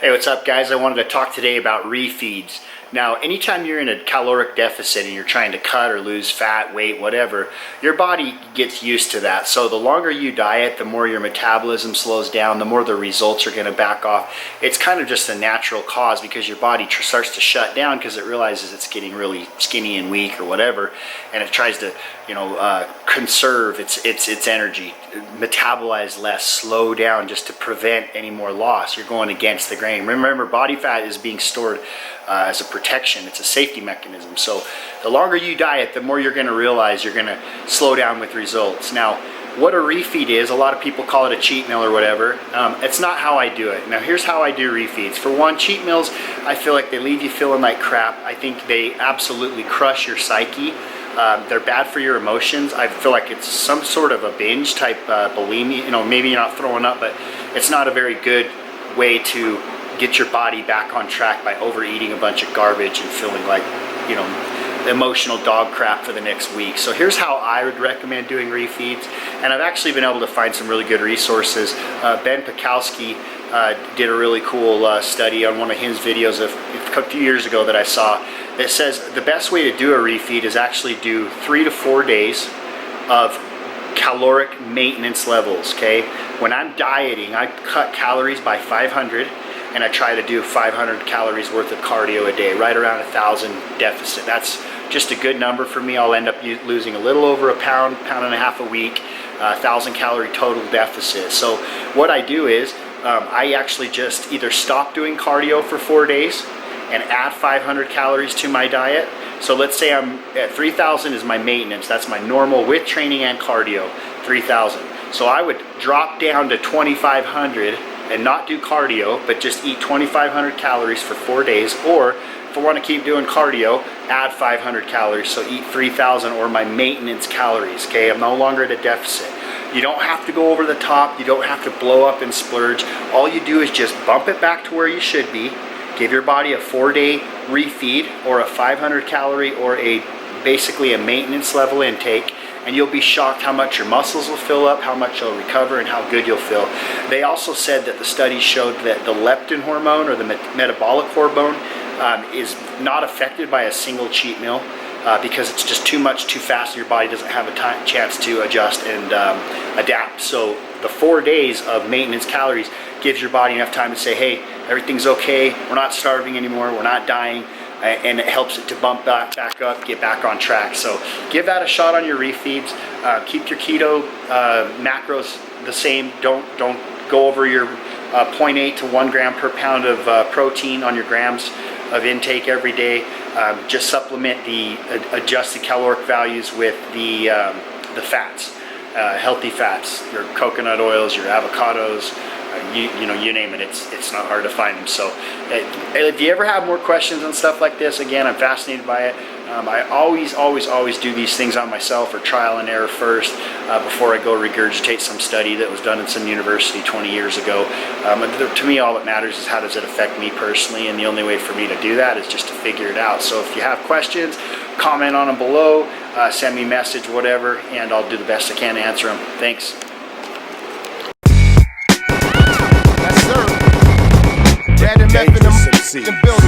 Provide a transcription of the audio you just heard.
Hey, what's up guys? I wanted to talk today about refeeds. Now, anytime you're in a caloric deficit and you're trying to cut or lose fat, weight, whatever, your body gets used to that. So the longer you diet, the more your metabolism slows down, the more the results are going to back off. It's kind of just a natural cause because your body starts to shut down because it realizes it's getting really skinny and weak or whatever, and it tries to, conserve its energy, metabolize less, slow down just to prevent any more loss. You're going against the grain. Remember, body fat is being stored as a protection. It's a safety mechanism. So the longer you diet, the more you're going to realize you're going to slow down with results. Now, what a refeed is, a lot of people call it a cheat meal or whatever. It's not how I do it. Now, here's how I do refeeds. For one, cheat meals, I feel like they leave you feeling like crap. I think they absolutely crush your psyche. They're bad for your emotions. I feel like it's some sort of a binge type bulimia. Maybe you're not throwing up, but it's not a very good way to get your body back on track by overeating a bunch of garbage and feeling like, emotional dog crap for the next week. So here's how I would recommend doing refeeds, and I've actually been able to find some really good resources. Ben Pikowski did a really cool study on one of his videos a few years ago that I saw that says the best way to do a refeed is actually do 3 to 4 days of caloric maintenance levels. Okay, when I'm dieting, I cut calories by 500 and I try to do 500 calories worth of cardio a day, right around 1,000 deficit. That's just a good number for me. I'll end up losing a little over a pound and a half a week, 1,000 calorie total deficit. So what I do is I actually just either stop doing cardio for 4 days and add 500 calories to my diet. So let's say I'm at 3,000 is my maintenance. That's my normal with training and cardio, 3,000. So I would drop down to 2,500 and not do cardio, but just eat 2,500 calories for 4 days. Or if I want to keep doing cardio, add 500 calories, so eat 3,000 or my maintenance calories. Okay, I'm no longer at a deficit. You don't have to go over the top. You don't have to blow up and splurge. All you do is just bump it back to where you should be. Give your body a 4-day refeed or a 500 calorie or basically a maintenance level intake, and you'll be shocked how much your muscles will fill up, how much you'll recover, and how good you'll feel. They also said that the studies showed that the leptin hormone or the metabolic hormone is not affected by a single cheat meal because it's just too much too fast. Your body doesn't have a chance to adjust and adapt. So the 4 days of maintenance calories gives your body enough time to say, hey, everything's okay, we're not starving anymore, we're not dying, and it helps it to bump back up, get back on track. So give that a shot on your refeeds. Keep your keto macros the same. Don't go over your 0.8 to 1 gram per pound of protein on your grams of intake every day. Just supplement the adjusted caloric values with the fats, healthy fats, your coconut oils, your avocados, you name it. It's not hard to find them. So if you ever have more questions on stuff like this, again, I'm fascinated by it. I always do these things on myself, or trial and error first, before I go regurgitate some study that was done in some university 20 years ago. To me, all that matters is how does it affect me personally, and the only way for me to do that is just to figure it out. So if you have questions, comment on them below, send me a message, whatever, and I'll do the best I can to answer them. Thanks. Yes, sir. Dad and Meth in the building.